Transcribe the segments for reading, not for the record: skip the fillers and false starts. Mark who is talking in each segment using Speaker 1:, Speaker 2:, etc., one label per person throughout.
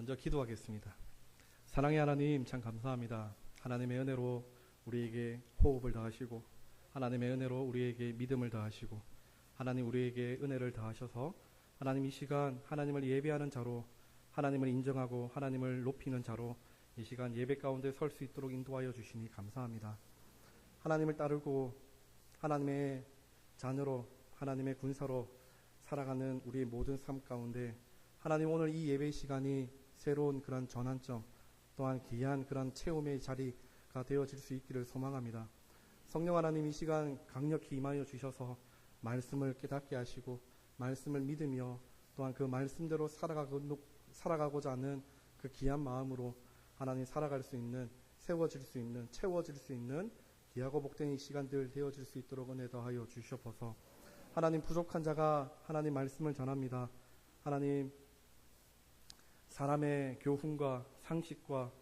Speaker 1: 먼저 기도하겠습니다. 사랑의 하나님, 참 감사합니다. 하나님의 은혜로 우리에게 호흡을 더하시고, 하나님의 은혜로 우리에게 믿음을 더하시고, 하나님 우리에게 은혜를 더하셔서 하나님 이 시간 하나님을 예배하는 자로, 하나님을 인정하고 하나님을 높이는 자로 이 시간 예배 가운데 설 수 있도록 인도하여 주시니 감사합니다. 하나님을 따르고 하나님의 자녀로, 하나님의 군사로 살아가는 우리의 모든 삶 가운데 하나님, 오늘 이 예배 시간이 새로운 그런 전환점, 또한 귀한 그런 체험의 자리가 되어질 수 있기를 소망합니다. 성령 하나님, 이 시간 강력히 임하여 주셔서 말씀을 깨닫게 하시고 말씀을 믿으며 또한 그 말씀대로 살아가고자 하는 그 귀한 마음으로 하나님 살아갈 수 있는, 세워질 수 있는, 채워질 수 있는 귀하고 복된 이 시간들 되어질 수 있도록 은혜 더하여 주시옵소서. 하나님, 부족한 자가 하나님 말씀을 전합니다. 하나님, 사람의 교훈과 상식과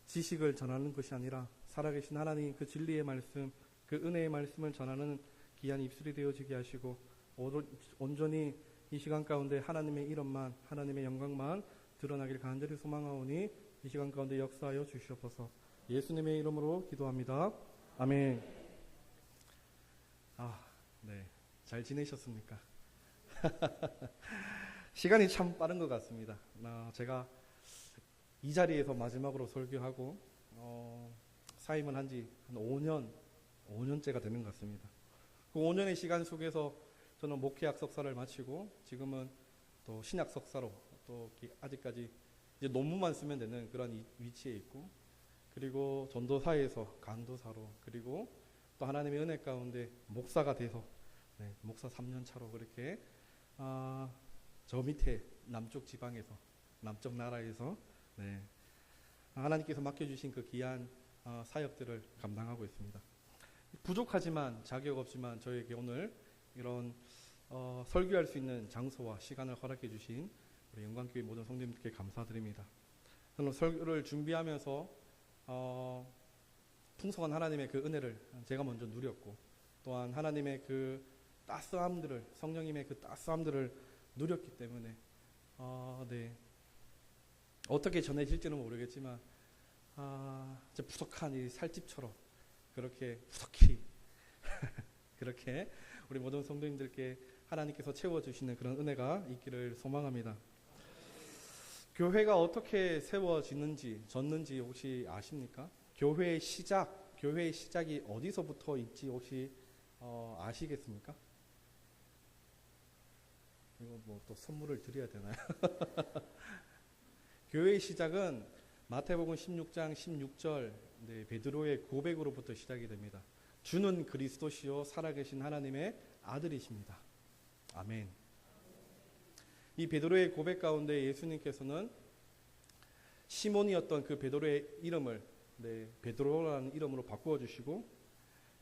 Speaker 1: 지식을 전하는 것이 아니라 살아계신 하나님 그 진리의 말씀, 그 은혜의 말씀을 전하는 귀한 입술이 되어지게 하시고 온전히 이 시간 가운데 하나님의 이름만, 하나님의 영광만 드러나길 간절히 소망하오니 이 시간 가운데 역사하여 주시옵소서. 예수님의 이름으로 기도합니다. 아멘. 네. 잘 지내셨습니까? 시간이 참 빠른 것 같습니다. 제가 이 자리에서 마지막으로 설교하고 사임을 한 지 한 5년째가 되는 것 같습니다. 그 5년의 시간 속에서 저는 목회학 석사를 마치고 지금은 또 신약 석사로 또 아직까지 이제 논문만 쓰면 되는 그런 위치에 있고, 그리고 전도사에서 강도사로, 그리고 또 하나님의 은혜 가운데 목사가 돼서 목사 3년 차로 그렇게 저 밑에 남쪽 지방에서, 남쪽 나라에서 하나님께서 맡겨주신 그 귀한 사역들을 감당하고 있습니다. 부족하지만 자격 없지만 저에게 오늘 이런 설교할 수 있는 장소와 시간을 허락해 주신 우리 영광교회 모든 성도님들께 감사드립니다. 저는 설교를 준비하면서 풍성한 하나님의 그 은혜를 제가 먼저 누렸고, 또한 하나님의 그 따스함들을, 성령님의 그 따스함들을 누렸기 때문에 어떻게 전해질지는 모르겠지만 부족한 이 살집처럼 그렇게 부족히 그렇게 우리 모든 성도님들께 하나님께서 채워주시는 그런 은혜가 있기를 소망합니다. 교회가 어떻게 세워지는지, 졌는지 혹시 아십니까? 교회의 시작이 어디서부터 있지 혹시 아시겠습니까? 이거 뭐 또 선물을 드려야 되나요? 교회의 시작은 마태복음 16장 16절 베드로의 고백으로부터 시작이 됩니다. 주는 그리스도시요 살아계신 하나님의 아들이십니다. 아멘. 이 베드로의 고백 가운데 예수님께서는 시몬이었던 그 베드로의 이름을 베드로라는 이름으로 바꾸어 주시고,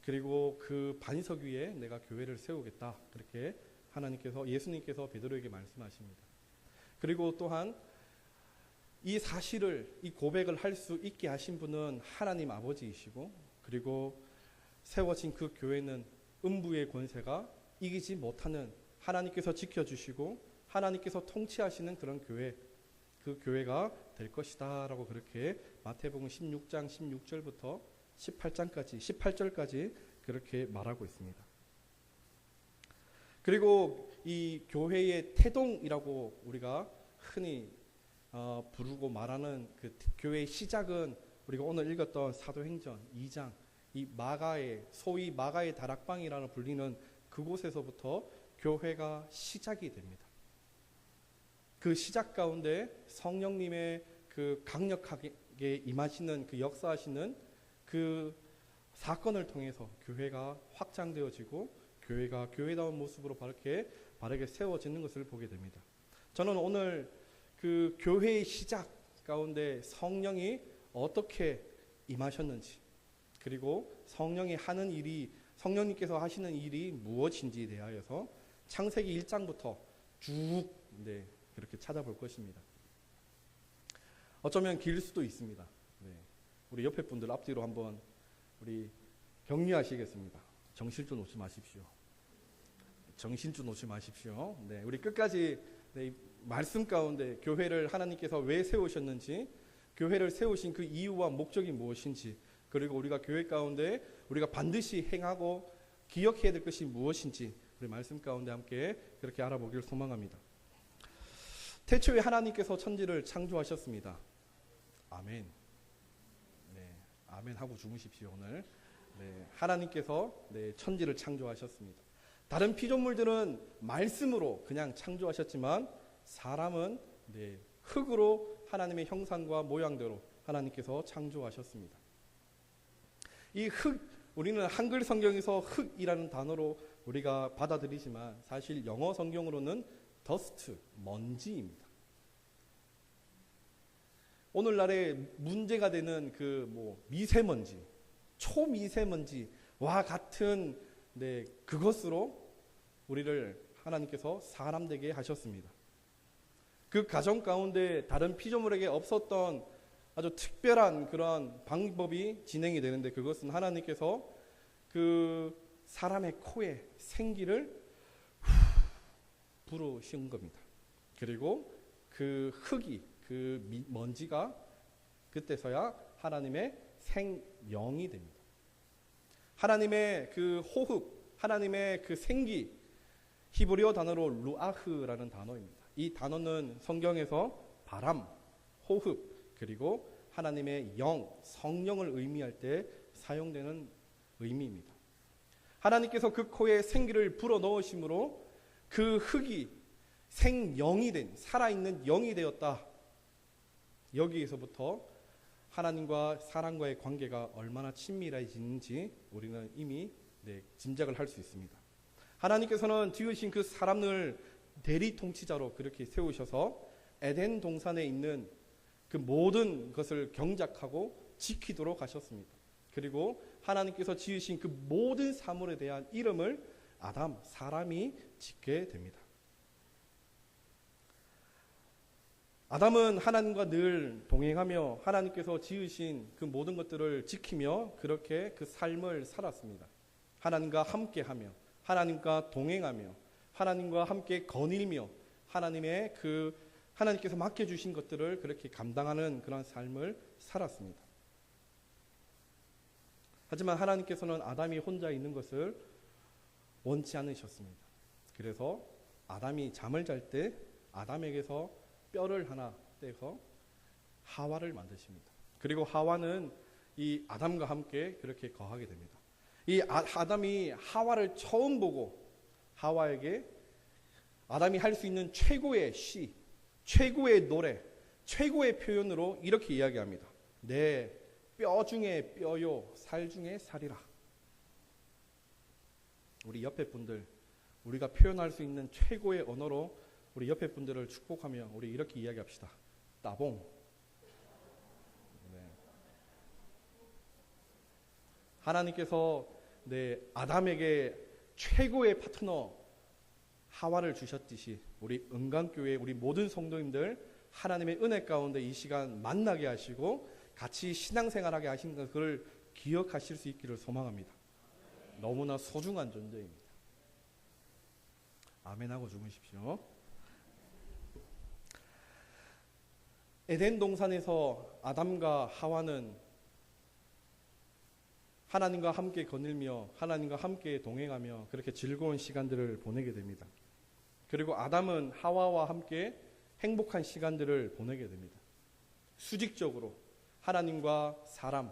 Speaker 1: 그리고 그 반석 위에 내가 교회를 세우겠다, 그렇게 예수님께서 베드로에게 말씀하십니다. 그리고 또한 이 사실을, 이 고백을 할 수 있게 하신 분은 하나님 아버지이시고, 그리고 세워진 그 교회는 음부의 권세가 이기지 못하는, 하나님께서 지켜주시고 하나님께서 통치하시는 그런 교회, 그 교회가 될 것이다 라고 그렇게 마태복음 16장 16절부터 18절까지 그렇게 말하고 있습니다. 그리고 이 교회의 태동이라고 우리가 흔히 부르고 말하는 그 교회의 시작은 우리가 오늘 읽었던 사도행전 2장, 이 소위 마가의 다락방이라는 불리는 그곳에서부터 교회가 시작이 됩니다. 그 시작 가운데 성령님의 그 강력하게 임하시는, 그 역사하시는 그 사건을 통해서 교회가 확장되어지고 교회가 교회다운 모습으로 바르게 세워지는 것을 보게 됩니다. 저는 오늘 그 교회의 시작 가운데 성령이 어떻게 임하셨는지, 그리고 성령님께서 하시는 일이 무엇인지에 대하여서 창세기 1장부터 쭉 그렇게 찾아볼 것입니다. 어쩌면 길 수도 있습니다. 우리 옆에 분들 앞뒤로 한번 우리 격려하시겠습니다. 정신줄 놓지 마십시오. 우리 끝까지 말씀 가운데 교회를 하나님께서 왜 세우셨는지, 교회를 세우신 그 이유와 목적이 무엇인지, 그리고 우리가 교회 가운데 우리가 반드시 행하고 기억해야 될 것이 무엇인지 우리 말씀 가운데 함께 그렇게 알아보기를 소망합니다. 태초에 하나님께서 천지를 창조하셨습니다. 아멘. 네, 아멘 하고 주무십시오. 오늘 하나님께서 천지를 창조하셨습니다. 다른 피조물들은 말씀으로 그냥 창조하셨지만 사람은 흙으로 하나님의 형상과 모양대로 하나님께서 창조하셨습니다. 이 흙, 우리는 한글 성경에서 흙이라는 단어로 우리가 받아들이지만 사실 영어 성경으로는 dust, 먼지입니다. 오늘날에 문제가 되는 미세먼지, 초미세먼지와 같은 그것으로 우리를 하나님께서 사람 되게 하셨습니다. 그 가정 가운데 다른 피조물에게 없었던 아주 특별한 그런 방법이 진행이 되는데, 그것은 하나님께서 그 사람의 코에 생기를 불으신 겁니다. 그리고 그 흙이, 그 먼지가 그때서야 하나님의 생영이 됩니다. 하나님의 그 호흡, 하나님의 그 생기, 히브리어 단어로 루아흐라는 단어입니다. 이 단어는 성경에서 바람, 호흡, 그리고 하나님의 영, 성령을 의미할 때 사용되는 의미입니다. 하나님께서 그 코에 생기를 불어넣으심으로 그 흙이 생영이 된, 살아있는 영이 되었다. 여기에서부터 하나님과 사람과의 관계가 얼마나 친밀해지는지 우리는 이미 짐작을 할 수 있습니다. 하나님께서는 지으신 그 사람을 대리 통치자로 그렇게 세우셔서 에덴 동산에 있는 그 모든 것을 경작하고 지키도록 하셨습니다. 그리고 하나님께서 지으신 그 모든 사물에 대한 이름을 아담, 사람이 짓게 됩니다. 아담은 하나님과 늘 동행하며 하나님께서 지으신 그 모든 것들을 지키며 그렇게 그 삶을 살았습니다. 하나님과 함께하며, 하나님과 동행하며, 하나님과 함께 거닐며, 하나님께서 맡겨주신 것들을 그렇게 감당하는 그런 삶을 살았습니다. 하지만 하나님께서는 아담이 혼자 있는 것을 원치 않으셨습니다. 그래서 아담이 잠을 잘 때 아담에게서 뼈를 하나 떼서 하와를 만드십니다. 그리고 하와는 이 아담과 함께 그렇게 거하게 됩니다. 이 아담이 하와를 처음 보고 하와에게 아담이 할 수 있는 최고의 시, 최고의 노래, 최고의 표현으로 이렇게 이야기합니다. 내 뼈 중에 뼈요, 살 중에 살이라. 우리 옆에 분들, 우리가 표현할 수 있는 최고의 언어로 우리 옆에 분들을 축복하며 우리 이렇게 이야기합시다. 따봉. 하나님께서 아담에게 최고의 파트너 하와를 주셨듯이 우리 은강교회 우리 모든 성도님들 하나님의 은혜 가운데 이 시간 만나게 하시고 같이 신앙생활하게 하신 것을 기억하실 수 있기를 소망합니다. 너무나 소중한 존재입니다. 아멘 하고 주무십시오. 에덴 동산에서 아담과 하와는 하나님과 함께 거닐며 하나님과 함께 동행하며 그렇게 즐거운 시간들을 보내게 됩니다. 그리고 아담은 하와와 함께 행복한 시간들을 보내게 됩니다. 수직적으로 하나님과 사람,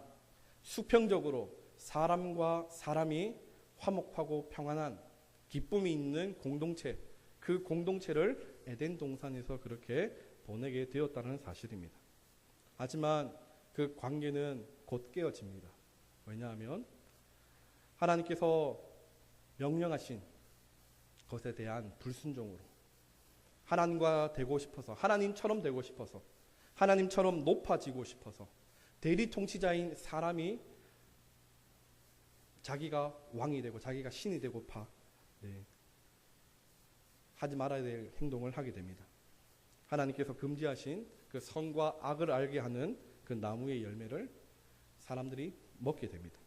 Speaker 1: 수평적으로 사람과 사람이 화목하고 평안한 기쁨이 있는 공동체, 그 공동체를 에덴 동산에서 그렇게 보내게 되었다는 사실입니다. 하지만 그 관계는 곧 깨어집니다. 왜냐하면 하나님께서 명령하신 것에 대한 불순종으로 하나님과 되고 싶어서, 하나님처럼 되고 싶어서, 하나님처럼 높아지고 싶어서 대리 통치자인 사람이 자기가 왕이 되고 자기가 신이 되고파 하지 말아야 될 행동을 하게 됩니다. 하나님께서 금지하신 그 선과 악을 알게 하는 그 나무의 열매를 사람들이 먹게 됩니다.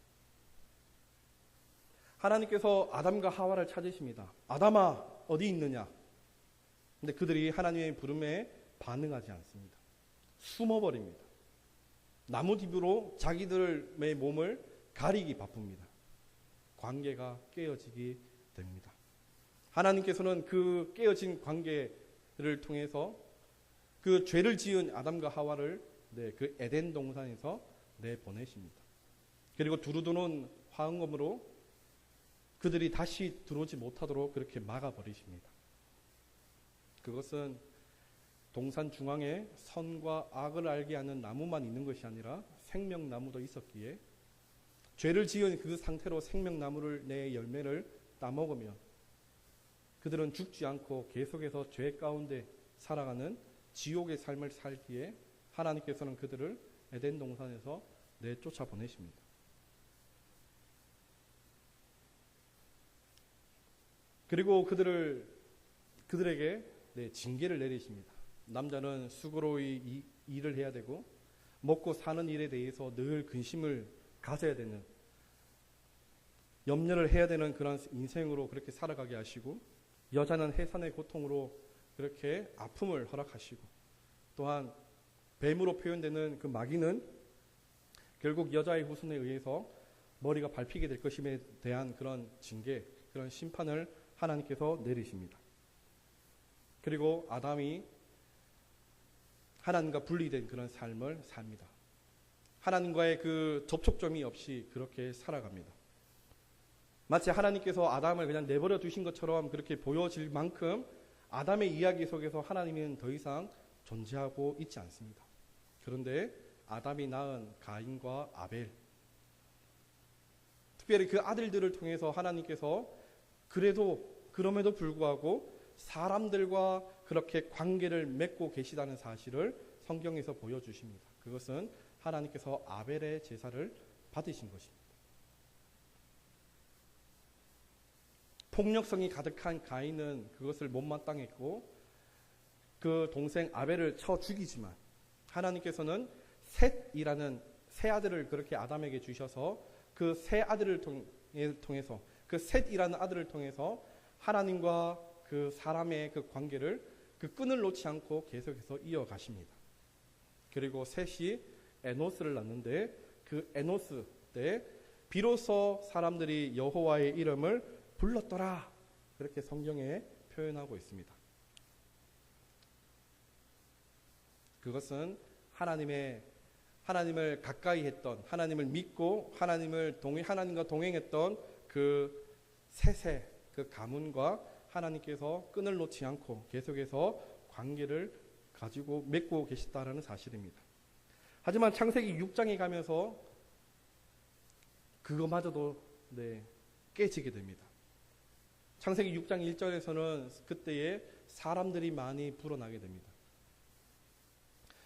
Speaker 1: 하나님께서 아담과 하와를 찾으십니다. 아담아 어디 있느냐? 근데 그들이 하나님의 부름에 반응하지 않습니다. 숨어버립니다. 나무잎으로 자기들의 몸을 가리기 바쁩니다. 관계가 깨어지게 됩니다. 하나님께서는 그 깨어진 관계를 통해서 그 죄를 지은 아담과 하와를 그 에덴 동산에서 내보내십니다. 그리고 두루두는 화응검으로 그들이 다시 들어오지 못하도록 그렇게 막아버리십니다. 그것은 동산 중앙에 선과 악을 알게 하는 나무만 있는 것이 아니라 생명나무도 있었기에 죄를 지은 그 상태로 생명나무를 내 열매를 따먹으면 그들은 죽지 않고 계속해서 죄 가운데 살아가는 지옥의 삶을 살기에 하나님께서는 그들을 에덴 동산에서 내쫓아 보내십니다. 그리고 그들에게 징계를 내리십니다. 남자는 수고로이 일을 해야 되고 먹고 사는 일에 대해서 늘 근심을 가져야 되는, 염려를 해야 되는 그런 인생으로 그렇게 살아가게 하시고, 여자는 해산의 고통으로 그렇게 아픔을 허락하시고, 또한 뱀으로 표현되는 그 마귀는 결국 여자의 후손에 의해서 머리가 밟히게 될 것임에 대한 그런 징계, 그런 심판을 하나님께서 내리십니다. 그리고 아담이 하나님과 분리된 그런 삶을 삽니다. 하나님과의 그 접촉점이 없이 그렇게 살아갑니다. 마치 하나님께서 아담을 그냥 내버려 두신 것처럼 그렇게 보여질 만큼 아담의 이야기 속에서 하나님은 더 이상 존재하고 있지 않습니다. 그런데 아담이 낳은 가인과 아벨, 특별히 그 아들들을 통해서 하나님께서 그럼에도 불구하고 사람들과 그렇게 관계를 맺고 계시다는 사실을 성경에서 보여주십니다. 그것은 하나님께서 아벨의 제사를 받으신 것입니다. 폭력성이 가득한 가인은 그것을 못마땅했고 그 동생 아벨을 쳐 죽이지만 하나님께서는 셋이라는 세 아들을 그렇게 아담에게 주셔서 그 세 아들을 통해서, 그 셋이라는 아들을 통해서 하나님과 그 사람의 그 관계를, 그 끈을 놓지 않고 계속해서 이어가십니다. 그리고 셋이 에노스를 낳는데 그 에노스 때 비로소 사람들이 여호와의 이름을 불렀더라, 그렇게 성경에 표현하고 있습니다. 그것은 하나님을 가까이 했던, 하나님을 믿고 하나님과 동행했던 그 셋의 그 가문과 하나님께서 끈을 놓지 않고 계속해서 관계를 가지고 맺고 계시다라는 사실입니다. 하지만 창세기 6장에 가면서 그거마저도 깨지게 됩니다. 창세기 6장 1절에서는 그때에 사람들이 많이 불어나게 됩니다.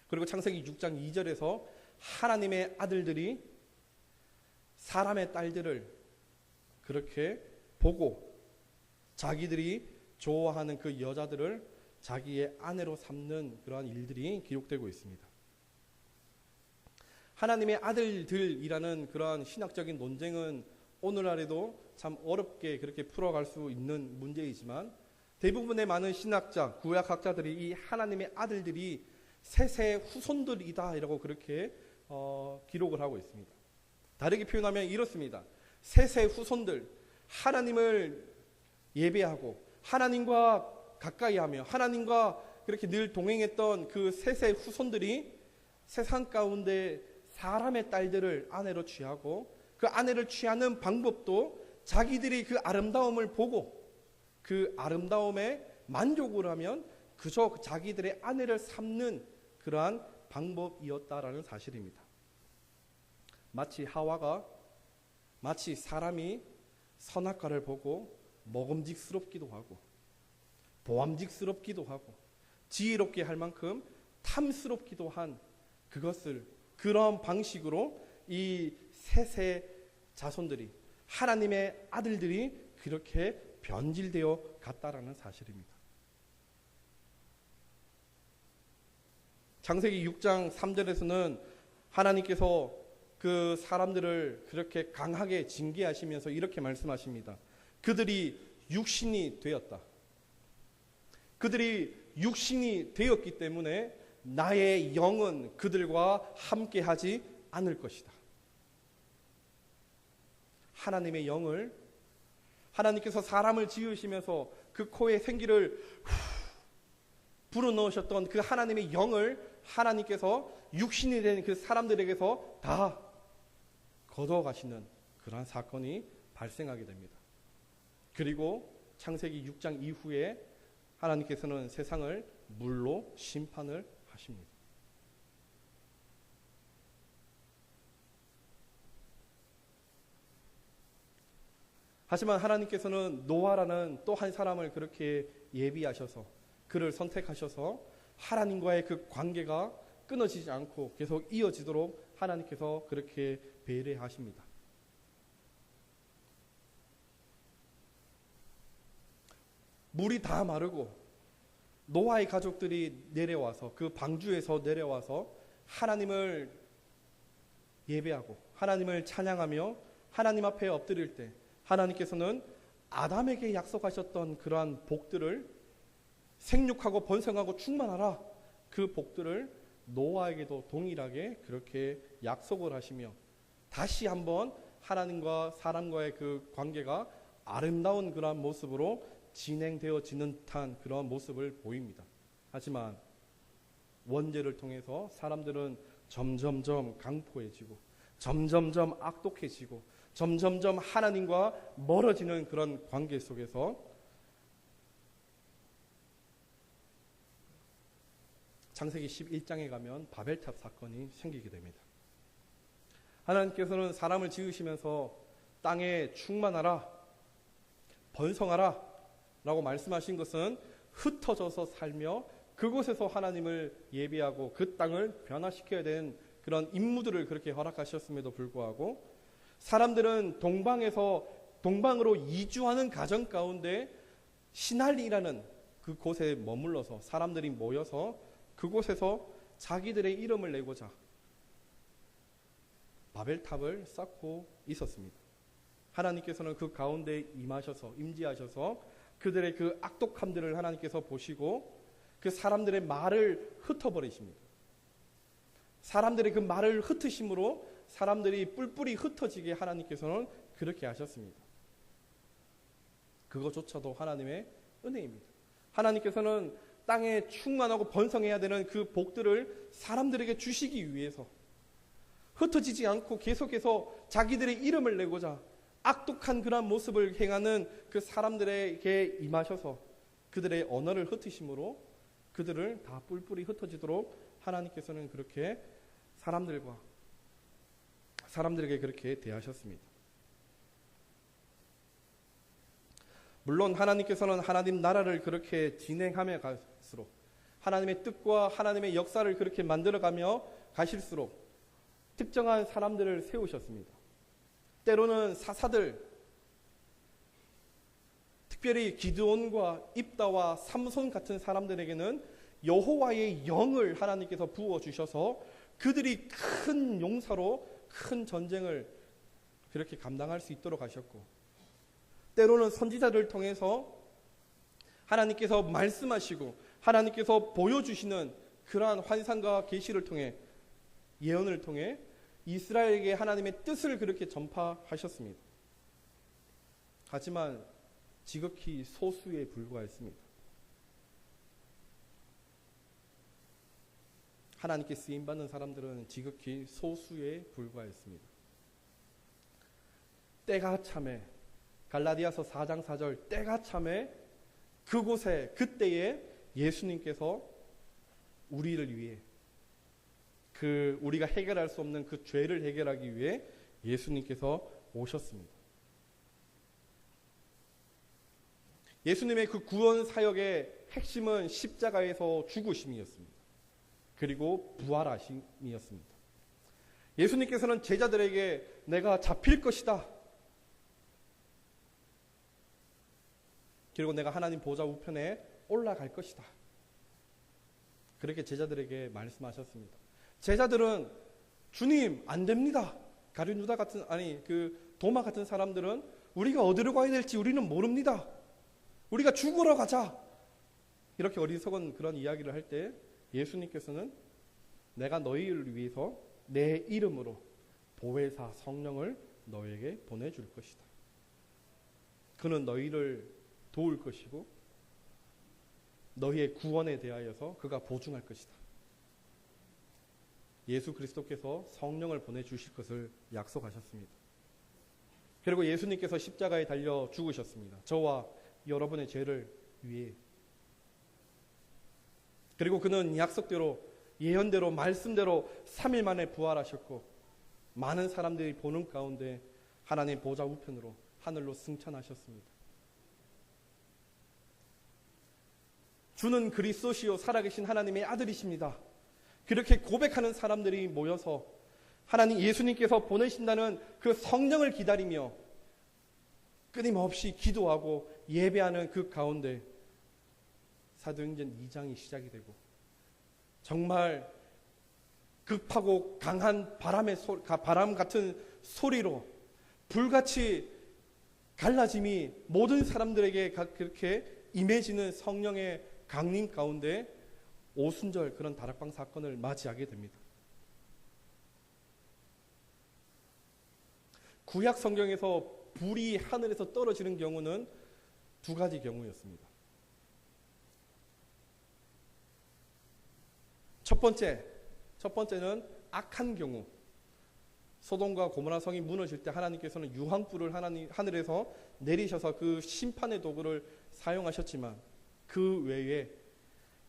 Speaker 1: 그리고 창세기 6장 2절에서 하나님의 아들들이 사람의 딸들을 그렇게 보고 자기들이 좋아하는 그 여자들을 자기의 아내로 삼는 그러한 일들이 기록되고 있습니다. 하나님의 아들들이라는 그러한 신학적인 논쟁은 오늘날에도 참 어렵게 그렇게 풀어갈 수 있는 문제이지만 대부분의 많은 신학자, 구약학자들이 이 하나님의 아들들이 셋의 후손들이다 이라고 그렇게 기록을 하고 있습니다. 다르게 표현하면 이렇습니다. 셋의 후손들, 하나님을 예배하고 하나님과 가까이하며 하나님과 그렇게 늘 동행했던 그 셋의 후손들이 세상 가운데 사람의 딸들을 아내로 취하고 그 아내를 취하는 방법도 자기들이 그 아름다움을 보고 그 아름다움에 만족을 하면 그저 자기들의 아내를 삼는 그러한 방법이었다라는 사실입니다. 마치 사람이 선악과를 보고 먹음직스럽기도 하고 보암직스럽기도 하고 지혜롭게 할 만큼 탐스럽기도 한 그런 방식으로 이 셋의 자손들이, 하나님의 아들들이 그렇게 변질되어 갔다라는 사실입니다. 창세기 6장 3절에서는 하나님께서 그 사람들을 그렇게 강하게 징계하시면서 이렇게 말씀하십니다. 그들이 육신이 되었다. 그들이 육신이 되었기 때문에 나의 영은 그들과 함께하지 않을 것이다. 하나님의 영을, 하나님께서 사람을 지으시면서 그 코에 생기를 불어넣으셨던 그 하나님의 영을 하나님께서 육신이 된 그 사람들에게서 다 거둬가시는 그러한 사건이 발생하게 됩니다. 그리고 창세기 6장 이후에 하나님께서는 세상을 물로 심판을 하십니다. 하지만 하나님께서는 노아라는 또 한 사람을 그렇게 예비하셔서 그를 선택하셔서 하나님과의 그 관계가 끊어지지 않고 계속 이어지도록 하나님께서 그렇게 배려하십니다. 물이 다 마르고 노아의 가족들이 내려와서 그 방주에서 내려와서 하나님을 예배하고 하나님을 찬양하며 하나님 앞에 엎드릴 때 하나님께서는 아담에게 약속하셨던 그러한 복들을 생육하고 번성하고 충만하라, 그 복들을 노아에게도 동일하게 그렇게 약속을 하시며 다시 한번 하나님과 사람과의 그 관계가 아름다운 그러한 모습으로 진행되어지는 듯한 그런 모습을 보입니다. 하지만 원죄를 통해서 사람들은 점점점 강포해지고 점점점 악독해지고 점점점 하나님과 멀어지는 그런 관계 속에서 창세기 11장에 가면 바벨탑 사건이 생기게 됩니다. 하나님께서는 사람을 지으시면서 땅에 충만하라, 번성하라 라고 말씀하신 것은 흩어져서 살며 그곳에서 하나님을 예배하고 그 땅을 변화시켜야 되는 그런 임무들을 그렇게 허락하셨음에도 불구하고 사람들은 동방으로 이주하는 가정 가운데 시날리라는 그곳에 머물러서 사람들이 모여서 그곳에서 자기들의 이름을 내고자 바벨탑을 쌓고 있었습니다. 하나님께서는 그 가운데 임지하셔서 그들의 그 악독함들을 하나님께서 보시고 그 사람들의 말을 흩어버리십니다. 사람들의 그 말을 흩으심으로 사람들이 뿔뿔이 흩어지게 하나님께서는 그렇게 하셨습니다. 그것조차도 하나님의 은혜입니다. 하나님께서는 땅에 충만하고 번성해야 되는 그 복들을 사람들에게 주시기 위해서 흩어지지 않고 계속해서 자기들의 이름을 내고자 악독한 그런 모습을 행하는 그 사람들에게 임하셔서 그들의 언어를 흩으심으로 그들을 다 뿔뿔이 흩어지도록 하나님께서는 그렇게 사람들에게 그렇게 대하셨습니다. 물론 하나님께서는 하나님 나라를 그렇게 진행하며 갈수록 하나님의 뜻과 하나님의 역사를 그렇게 만들어가며 가실수록 특정한 사람들을 세우셨습니다. 때로는 사사들, 특별히 기드온과 입다와 삼손 같은 사람들에게는 여호와의 영을 하나님께서 부어주셔서 그들이 큰 용사로 큰 전쟁을 그렇게 감당할 수 있도록 하셨고, 때로는 선지자를 통해서 하나님께서 말씀하시고 하나님께서 보여주시는 그러한 환상과 계시를 통해 예언을 통해 이스라엘에게 하나님의 뜻을 그렇게 전파하셨습니다. 하지만 지극히 소수에 불과했습니다. 하나님께 쓰임받는 사람들은 지극히 소수에 불과했습니다. 때가 참에 갈라디아서 4장 4절 때가 참에 그곳에 그때에 예수님께서 우리를 위해 우리가 해결할 수 없는 그 죄를 해결하기 위해 예수님께서 오셨습니다. 예수님의 그 구원 사역의 핵심은 십자가에서 죽으심이었습니다. 그리고 부활하심이었습니다. 예수님께서는 제자들에게 내가 잡힐 것이다, 그리고 내가 하나님 보좌 우편에 올라갈 것이다, 그렇게 제자들에게 말씀하셨습니다. 제자들은 주님 안 됩니다. 가룟유다 같은 도마 같은 사람들은 우리가 어디로 가야 될지 우리는 모릅니다. 우리가 죽으러 가자. 이렇게 어리석은 그런 이야기를 할 때 예수님께서는 내가 너희를 위해서 내 이름으로 보혜사 성령을 너에게 보내줄 것이다. 그는 너희를 도울 것이고 너희의 구원에 대하여서 그가 보증할 것이다. 예수 그리스도께서 성령을 보내주실 것을 약속하셨습니다. 그리고 예수님께서 십자가에 달려 죽으셨습니다. 저와 여러분의 죄를 위해. 그리고 그는 약속대로 예언대로 말씀대로 3일 만에 부활하셨고 많은 사람들이 보는 가운데 하나님 보좌 우편으로 하늘로 승천하셨습니다. 주는 그리스도시요 살아계신 하나님의 아들이십니다. 그렇게 고백하는 사람들이 모여서 하나님 예수님께서 보내신다는 그 성령을 기다리며 끊임없이 기도하고 예배하는 그 가운데 사도행전 2장이 시작이 되고 정말 급하고 강한 바람 같은 소리로 불같이 갈라짐이 모든 사람들에게 그렇게 임해지는 성령의 강림 가운데 오순절 그런 다락방 사건을 맞이하게 됩니다. 구약 성경에서 불이 하늘에서 떨어지는 경우는 두 가지 경우였습니다. 첫 번째는 악한 경우. 소돔과 고모라 성이 무너질 때 하나님께서는 유황불을 하늘에서 내리셔서 그 심판의 도구를 사용하셨지만 그 외에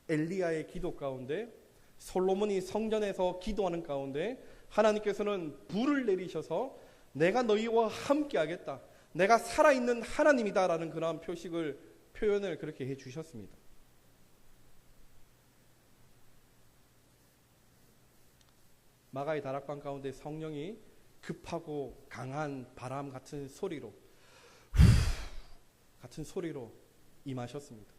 Speaker 1: 엘리야의 기도 가운데 솔로몬이 성전에서 기도하는 가운데 하나님께서는 불을 내리셔서 내가 너희와 함께 하겠다. 내가 살아있는 하나님이다라는 그런 표현을 그렇게 해 주셨습니다. 마가의 다락방 가운데 성령이 급하고 강한 바람 같은 소리로 임하셨습니다.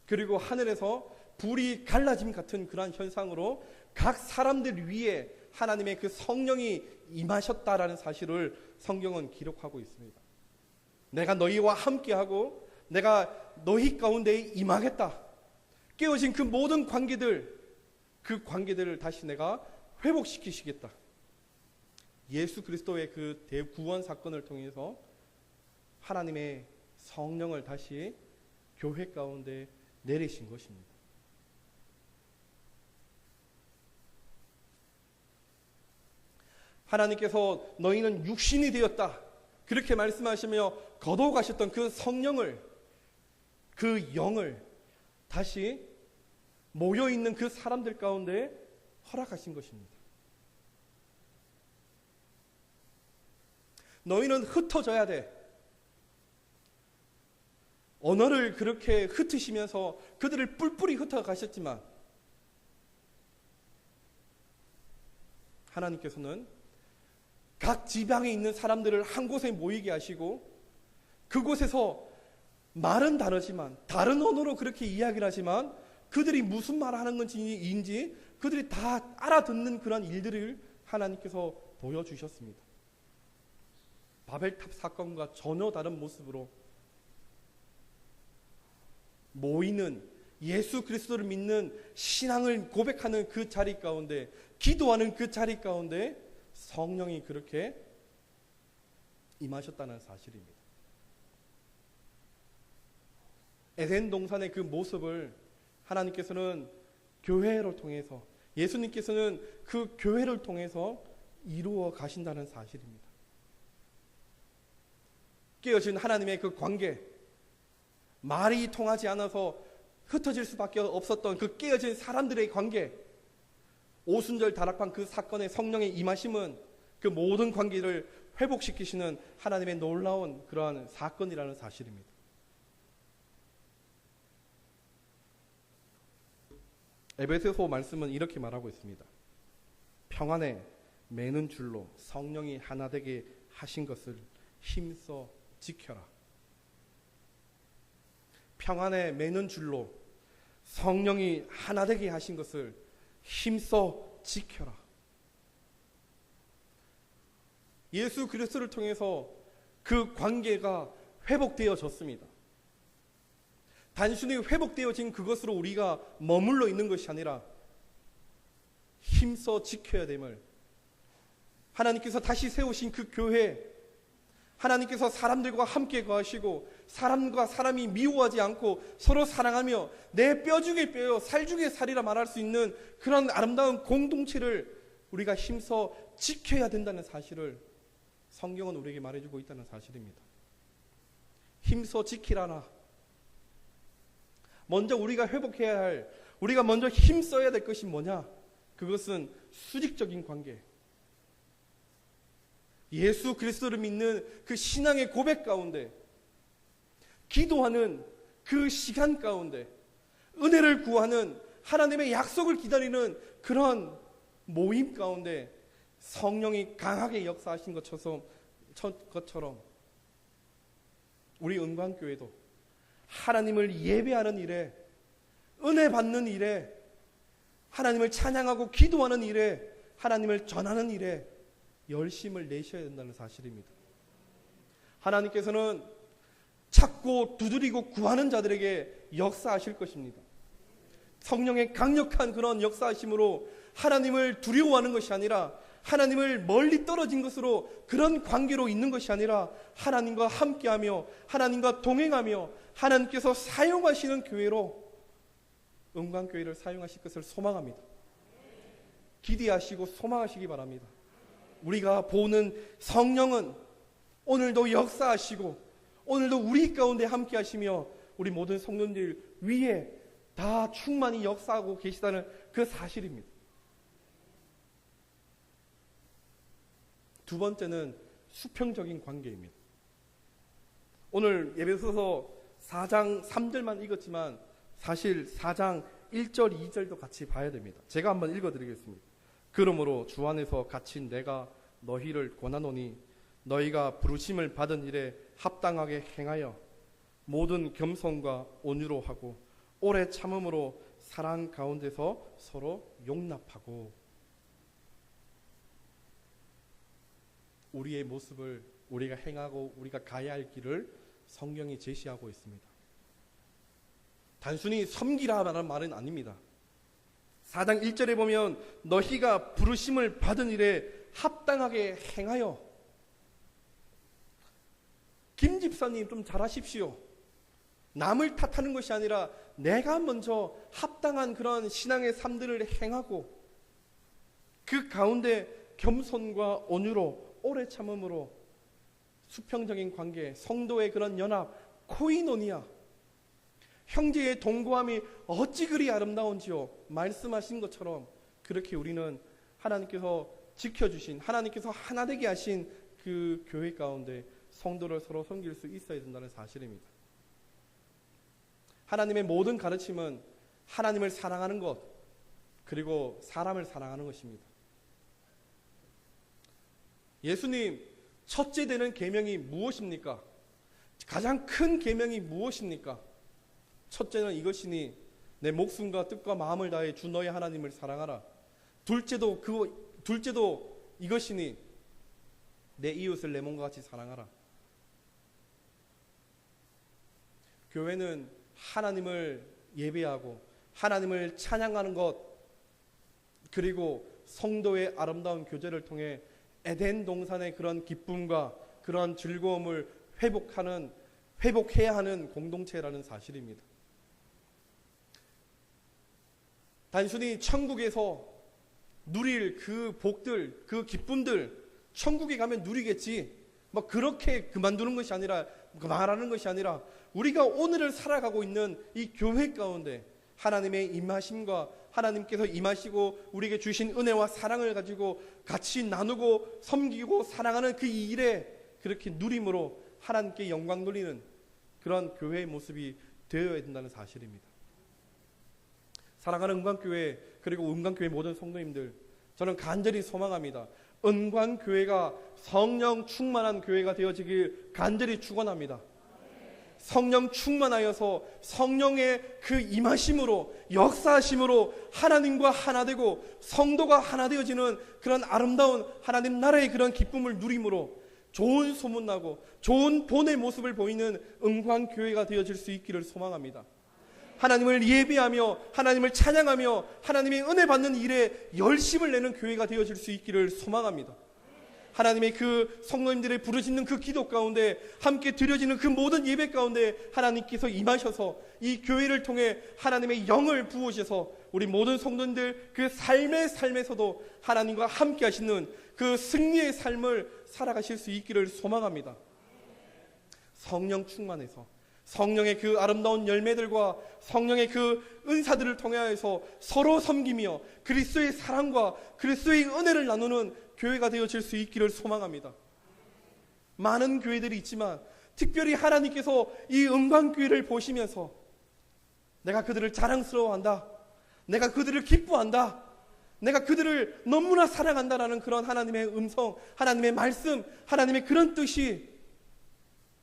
Speaker 1: 그리고 하늘에서 불이 갈라짐 같은 그런 현상으로 각 사람들 위에 하나님의 그 성령이 임하셨다라는 사실을 성경은 기록하고 있습니다. 내가 너희와 함께하고 내가 너희 가운데 임하겠다. 깨어진 그 모든 그 관계들을 다시 내가 회복시키시겠다. 예수 그리스도의 그 대구원 사건을 통해서 하나님의 성령을 다시 교회 가운데 내리신 것입니다. 하나님께서 너희는 육신이 되었다. 그렇게 말씀하시며 거둬가셨던 그 성령을, 그 영을 다시 모여있는 그 사람들 가운데 허락하신 것입니다. 너희는 흩어져야 돼. 언어를 그렇게 흩으시면서 그들을 뿔뿔이 흩어가셨지만 하나님께서는 각 지방에 있는 사람들을 한 곳에 모이게 하시고 그곳에서 말은 다르지만 다른 언어로 그렇게 이야기를 하지만 그들이 무슨 말을 하는 건지인지 그들이 다 알아듣는 그런 일들을 하나님께서 보여주셨습니다. 바벨탑 사건과 전혀 다른 모습으로 모이는 예수 그리스도를 믿는 신앙을 고백하는 그 자리 가운데 기도하는 그 자리 가운데 성령이 그렇게 임하셨다는 사실입니다. 에덴 동산의 그 모습을 하나님께서는 교회를 통해서 예수님께서는 그 교회를 통해서 이루어 가신다는 사실입니다. 깨어진 하나님의 그 관계, 말이 통하지 않아서 흩어질 수밖에 없었던 그 깨어진 사람들의 관계, 오순절 다락방 그 사건의 성령의 임하심은 그 모든 관계를 회복시키시는 하나님의 놀라운 그러한 사건이라는 사실입니다. 에베소서 말씀은 이렇게 말하고 있습니다. 평안에 매는 줄로 성령이 하나 되게 하신 것을 힘써 지켜라. 평안에 매는 줄로 성령이 하나 되게 하신 것을 힘써 지켜라. 예수 그리스도를 통해서 그 관계가 회복되어졌습니다. 단순히 회복되어진 그것으로 우리가 머물러 있는 것이 아니라 힘써 지켜야 됨을, 하나님께서 다시 세우신 그 교회, 하나님께서 사람들과 함께 거하시고 사람과 사람이 미워하지 않고 서로 사랑하며 내 뼈 중에 뼈요 살 중에 살이라 말할 수 있는 그런 아름다운 공동체를 우리가 힘써 지켜야 된다는 사실을 성경은 우리에게 말해주고 있다는 사실입니다. 힘써 지키라나. 먼저 우리가 회복해야 할, 우리가 먼저 힘써야 될 것이 뭐냐? 그것은 수직적인 관계, 예수 그리스도를 믿는 그 신앙의 고백 가운데, 기도하는 그 시간 가운데, 은혜를 구하는 하나님의 약속을 기다리는 그런 모임 가운데 성령이 강하게 역사하신 것처럼 우리 은광교회도 하나님을 예배하는 일에, 은혜 받는 일에, 하나님을 찬양하고 기도하는 일에, 하나님을 전하는 일에 열심을 내셔야 된다는 사실입니다. 하나님께서는 찾고 두드리고 구하는 자들에게 역사하실 것입니다. 성령의 강력한 그런 역사하심으로 하나님을 두려워하는 것이 아니라, 하나님을 멀리 떨어진 것으로 그런 관계로 있는 것이 아니라 하나님과 함께하며 하나님과 동행하며 하나님께서 사용하시는 교회로 은광교회를 사용하실 것을 소망합니다. 기대하시고 소망하시기 바랍니다. 우리가 보는 성령은 오늘도 역사하시고 오늘도 우리 가운데 함께 하시며 우리 모든 성도들 위에 다 충만히 역사하고 계시다는 그 사실입니다. 두 번째는 수평적인 관계입니다. 오늘 예배소서 4장 3절만 읽었지만 사실 4장 1절 2절도 같이 봐야 됩니다. 제가 한번 읽어드리겠습니다. 그러므로 주 안에서 갇힌 내가 너희를 권하노니 너희가 부르심을 받은 일에 합당하게 행하여 모든 겸손과 온유로 하고 오래 참음으로 사랑 가운데서 서로 용납하고. 우리의 모습을 우리가 행하고 우리가 가야 할 길을 성경이 제시하고 있습니다. 단순히 섬기라라는 말은 아닙니다. 4장 1절에 보면 너희가 부르심을 받은 일에 합당하게 행하여. 김 집사님 좀 잘하십시오. 남을 탓하는 것이 아니라 내가 먼저 합당한 그런 신앙의 삶들을 행하고 그 가운데 겸손과 온유로 오래 참음으로 수평적인 관계, 성도의 그런 연합, 코이노니아, 형제의 동거함이 어찌 그리 아름다운지요 말씀하신 것처럼 그렇게 우리는 하나님께서 지켜주신, 하나님께서 하나 되게 하신 그 교회 가운데 성도를 서로 섬길 수 있어야 된다는 사실입니다. 하나님의 모든 가르침은 하나님을 사랑하는 것, 그리고 사람을 사랑하는 것입니다. 예수님 첫째 되는 계명이 무엇입니까? 가장 큰 계명이 무엇입니까? 첫째는 이것이니 내 목숨과 뜻과 마음을 다해 주 너의 하나님을 사랑하라. 둘째도 이것이니 내 이웃을 내 몸과 같이 사랑하라. 교회는 하나님을 예배하고 하나님을 찬양하는 것, 그리고 성도의 아름다운 교제를 통해 에덴 동산의 그런 기쁨과 그런 즐거움을 회복해야 하는 공동체라는 사실입니다. 단순히 천국에서 누릴 그 복들, 그 기쁨들, 천국에 가면 누리겠지, 뭐 그렇게 그만두는 것이 아니라, 말하는 것이 아니라 우리가 오늘을 살아가고 있는 이 교회 가운데 하나님의 임하심과 하나님께서 임하시고 우리에게 주신 은혜와 사랑을 가지고 같이 나누고 섬기고 사랑하는 그 일에 그렇게 누림으로 하나님께 영광 돌리는 그런 교회의 모습이 되어야 된다는 사실입니다. 사랑하는 은광교회, 그리고 은광교회 모든 성도님들, 저는 간절히 소망합니다. 은광교회가 성령 충만한 교회가 되어지길 간절히 축원합니다. 성령 충만하여서 성령의 그 임하심으로, 역사하심으로 하나님과 하나 되고 성도가 하나 되어지는 그런 아름다운 하나님 나라의 그런 기쁨을 누림으로 좋은 소문나고 좋은 본의 모습을 보이는 은광교회가 되어질 수 있기를 소망합니다.
Speaker 2: 하나님을 예배하며 하나님을 찬양하며 하나님의 은혜 받는 일에 열심을 내는 교회가 되어질 수 있기를 소망합니다. 하나님의 그 성도님들의 부르짖는 그 기도 가운데 함께 드려지는 그 모든 예배 가운데 하나님께서 임하셔서 이 교회를 통해 하나님의 영을 부으셔서 우리 모든 성도님들 그 삶에서도 하나님과 함께 하시는 그 승리의 삶을 살아가실 수 있기를 소망합니다. 성령 충만해서 성령의 그 아름다운 열매들과 성령의 그 은사들을 통하여서 서로 섬기며 그리스도의 사랑과 그리스도의 은혜를 나누는 교회가 되어질 수 있기를 소망합니다. 많은 교회들이 있지만 특별히 하나님께서 이 은광교회를 보시면서 내가 그들을 자랑스러워한다, 내가 그들을 기뻐한다, 내가 그들을 너무나 사랑한다라는 그런 하나님의 음성, 하나님의 말씀, 하나님의 그런 뜻이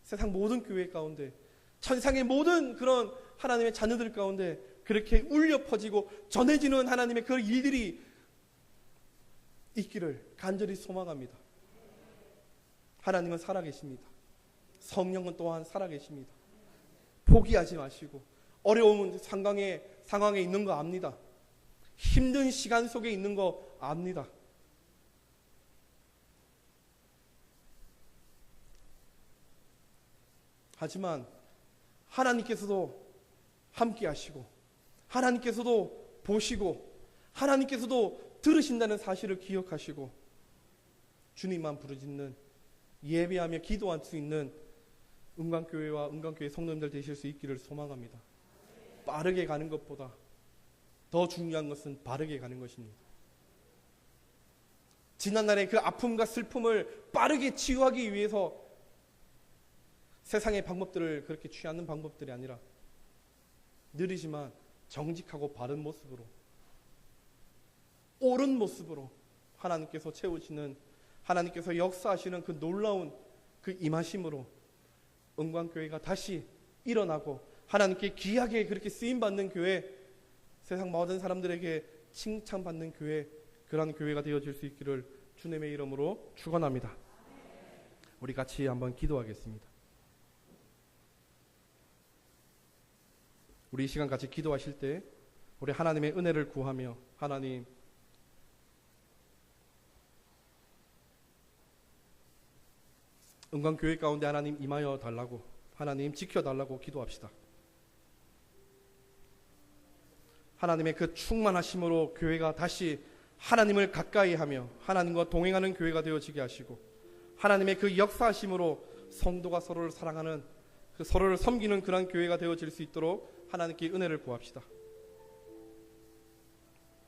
Speaker 2: 세상 모든 교회 가운데, 천상의 모든 그런 하나님의 자녀들 가운데 그렇게 울려 퍼지고 전해지는 하나님의 그 일들이 있기를 간절히 소망합니다. 하나님은 살아계십니다. 성령은 또한 살아계십니다. 포기하지 마시고 어려운 상황에 있는 거 압니다. 힘든 시간 속에 있는 거 압니다. 하지만 하나님께서도 함께 하시고 하나님께서도 보시고 하나님께서도 들으신다는 사실을 기억하시고 주님만 부르짖는 예배하며 기도할 수 있는 은광교회와 은광교회 성도님들 되실 수 있기를 소망합니다. 빠르게 가는 것보다 더 중요한 것은 바르게 가는 것입니다. 지난날의 그 아픔과 슬픔을 빠르게 치유하기 위해서 세상의 방법들을 그렇게 취하는 방법들이 아니라 느리지만 정직하고 바른 모습으로 옳은 모습으로 하나님께서 채우시는, 하나님께서 역사하시는 그 놀라운 그 임하심으로 은광교회가 다시 일어나고 하나님께 귀하게 그렇게 쓰임받는 교회, 세상 모든 사람들에게 칭찬받는 교회, 그런 교회가 되어질 수 있기를 주님의 이름으로 축원합니다. 우리 같이 한번 기도하겠습니다. 우리 이 시간 같이 기도하실 때 우리 하나님의 은혜를 구하며 하나님 은광교회 가운데 하나님 임하여 달라고, 하나님 지켜달라고 기도합시다. 하나님의 그 충만하심으로 교회가 다시 하나님을 가까이 하며 하나님과 동행하는 교회가 되어지게 하시고 하나님의 그 역사하심으로 성도가 서로를 사랑하는, 그 서로를 섬기는 그런 교회가 되어질 수 있도록 하나님께 은혜를 구합시다.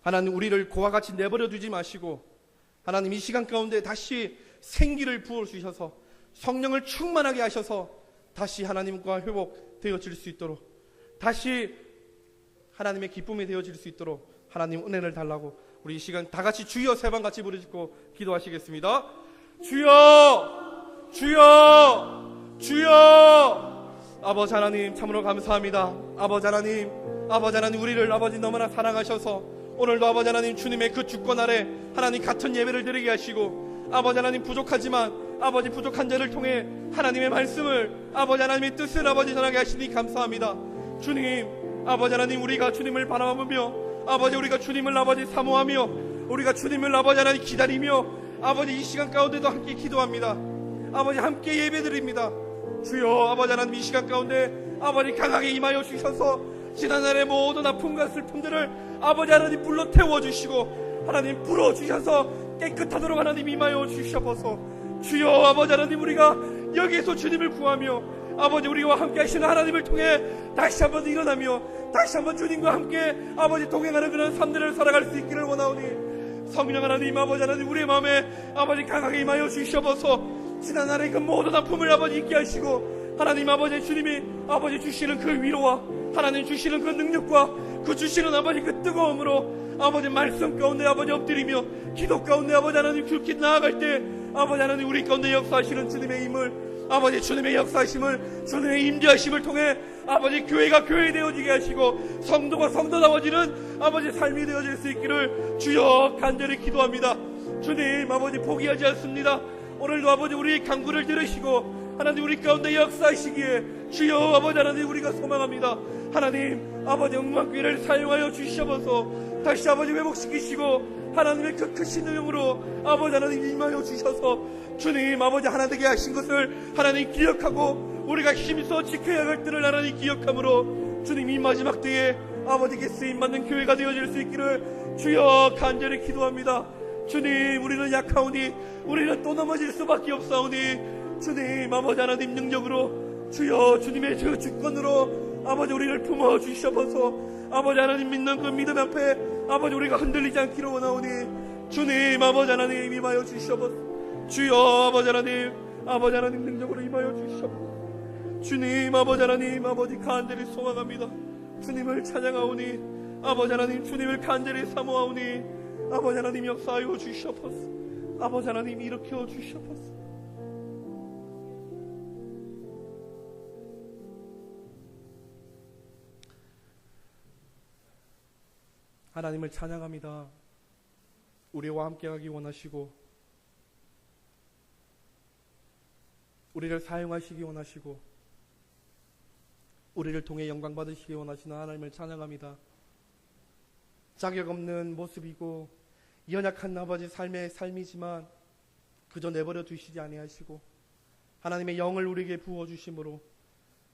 Speaker 2: 하나님 우리를 고와 같이 내버려 두지 마시고 하나님 이 시간 가운데 다시 생기를 부어주셔서 성령을 충만하게 하셔서 다시 하나님과 회복되어질 수 있도록, 다시 하나님의 기쁨이 되어질 수 있도록 하나님 은혜를 달라고 우리 이 시간 다 같이 주여 세 번 같이 부르짖고 기도하시겠습니다. 주여, 주여, 주여. 아버지 하나님 참으로 감사합니다. 아버지 하나님 우리를 아버지 너무나 사랑하셔서 오늘도 아버지 하나님 주님의 그 주권 아래 하나님 같은 예배를 드리게 하시고 아버지 하나님 부족하지만 아버지 부족한 자를 통해 하나님의 말씀을 아버지 하나님의 뜻을 아버지 전하게 하시니 감사합니다. 주님 아버지 하나님 우리가 주님을 바라보며 아버지 우리가 주님을 아버지 사모하며 우리가 주님을 아버지 하나님 기다리며 아버지 이 시간 가운데도 함께 기도합니다. 아버지 함께 예배드립니다. 주여 아버지 하나님 이 시간 가운데 아버지 강하게 임하여 주셔서 지난날의 모든 아픔과 슬픔들을 아버지 하나님 불러 태워주시고 하나님 불어주셔서 깨끗하도록 하나님 임하여 주셔서 주여 아버지 하나님 우리가 여기에서 주님을 구하며 아버지 우리와 함께 하시는 하나님을 통해 다시 한번 일어나며 다시 한번 주님과 함께 아버지 동행하는 그런 삶들을 살아갈 수 있기를 원하오니 성령 하나님 아버지 하나님 우리의 마음에 아버지 강하게 임하여 주셔서 지난날의 그 모든 아픔을 아버지 잊게 하시고 하나님 아버지 주님이 아버지 주시는 그 위로와 하나님 주시는 그 능력과 그 주시는 아버지 그 뜨거움으로 아버지 말씀 가운데 아버지 엎드리며 기도 가운데 아버지 하나님 죽게 나아갈 때 아버지 하나님 우리 가운데 역사하시는 주님의 힘을 아버지 주님의 역사하심을 주님의 임재하심을 통해 아버지 교회가 교회 되어지게 하시고 성도가 성도다워지는 아버지 삶이 되어질 수 있기를 주여 간절히 기도합니다. 주님 아버지 포기하지 않습니다. 오늘도 아버지 우리의 간구를 들으시고 하나님 우리 가운데 역사하시기에 주여 아버지 하나님 우리가 소망합니다. 하나님 아버지 영광교회를 사용하여 주시옵소서. 다시 아버지 회복시키시고 하나님의 그 크신 능력으로 아버지 하나님 임하여 주셔서 주님 아버지 하나 되게 하신 것을 하나님 기억하고 우리가 힘써 지켜야 할 것들을 하나님 기억함으로 주님 이 마지막 때에 아버지께 쓰임받는 교회가 되어질 수 있기를 주여 간절히 기도합니다. 주님 우리는 약하오니 우리는 또 넘어질 수밖에 없사오니 주님 아버지 하나님 능력으로 주여 주님의 그 주권으로 아버지 우리를 품어 주시옵소서. 아버지 하나님 믿는 그 믿음 앞에 아버지 우리가 흔들리지 않기를 원하오니 주님 아버지 하나님 임하여 주시옵소서. 주여 아버지 하나님 능력으로 임하여 주시옵소서. 주님 아버지 하나님 아버지 간절히 소망합니다. 주님을 찬양하오니 아버지 하나님 주님을 간절히 사모하오니 아버지 하나님 역사하여 주시옵소서. 아버지 하나님 일으켜 주시옵소서. 하나님을 찬양합니다. 우리와 함께하기 원하시고 우리를 사용하시기 원하시고 우리를 통해 영광 받으시기 원하시는 하나님을 찬양합니다. 자격 없는 모습이고 연약한 아버지 삶의 삶이지만 그저 내버려 두시지 아니하시고 하나님의 영을 우리에게 부어주심으로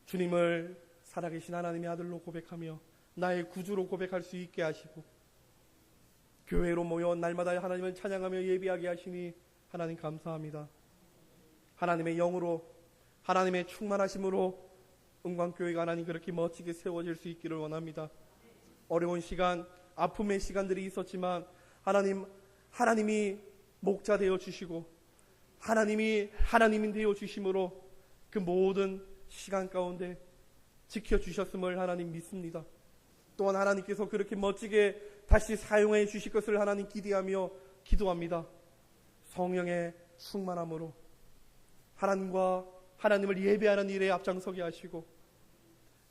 Speaker 2: 주님을 살아계신 하나님의 아들로 고백하며 나의 구주로 고백할 수 있게 하시고 교회로 모여 날마다 하나님을 찬양하며 예배하게 하시니 하나님 감사합니다. 하나님의 영으로 하나님의 충만하심으로 은광교회가 하나님 그렇게 멋지게 세워질 수 있기를 원합니다. 어려운 시간, 아픔의 시간들이 있었지만 하나님이 목자 되어 주시고 하나님이 되어 주심으로 그 모든 시간 가운데 지켜주셨음을 하나님 믿습니다. 또한 하나님께서 그렇게 멋지게 다시 사용해 주실 것을 하나님 기대하며 기도합니다. 성령의 충만함으로 하나님을 예배하는 일에 앞장서게 하시고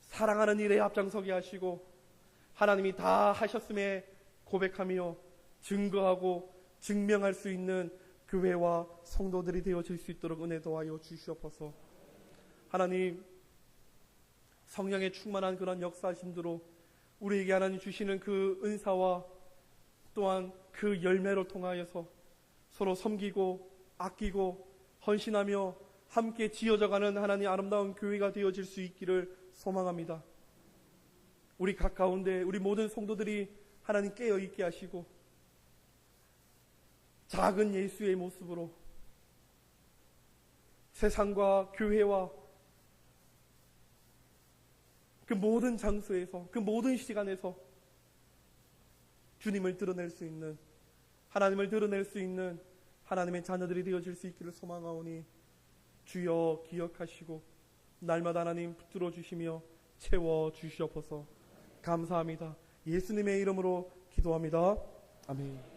Speaker 2: 사랑하는 일에 앞장서게 하시고 하나님이 다 하셨음에 고백하며 증거하고 증명할 수 있는 교회와 성도들이 되어질 수 있도록 은혜 더하여 주시옵소서. 하나님 성령의 충만한 그런 역사하심대로 우리에게 하나님 주시는 그 은사와 또한 그 열매로 통하여서 서로 섬기고 아끼고 헌신하며 함께 지어져가는 하나님 아름다운 교회가 되어질 수 있기를 소망합니다. 우리 가까운데 우리 모든 성도들이 하나님 깨어있게 하시고 작은 예수의 모습으로 세상과 교회와 그 모든 장소에서 그 모든 시간에서 주님을 드러낼 수 있는 하나님을 드러낼 수 있는 하나님의 자녀들이 되어질 수 있기를 소망하오니 주여 기억하시고 날마다 하나님 붙들어 주시며 채워 주시옵소서. 감사합니다. 예수님의 이름으로 기도합니다. 아멘.